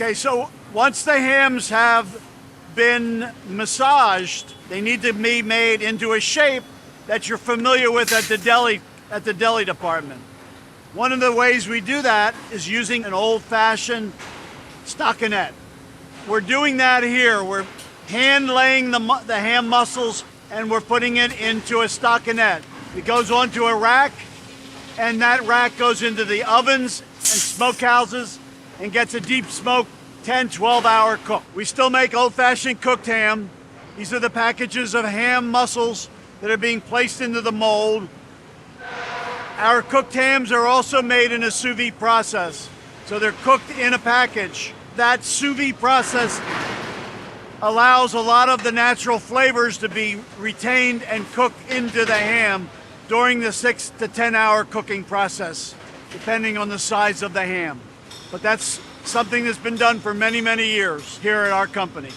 Okay, so once the hams have been massaged, they need to be made into a shape that you're familiar with at the deli department. One of the ways we do that is using an old-fashioned stockinette. We're doing that here. We're hand laying the ham muscles and we're putting it into a stockinette. It goes onto a rack, and that rack goes into the ovens and smokehouses and gets a deep smoke 10, 12-hour cook. We still make old-fashioned cooked ham. These are the packages of ham muscles that are being placed into the mold. Our cooked hams are also made in a sous vide process. So they're cooked in a package. That sous vide process allows a lot of the natural flavors to be retained and cooked into the ham during the 6 to 10 hour cooking process, depending on the size of the ham. But that's something that's been done for many, many years here at our company.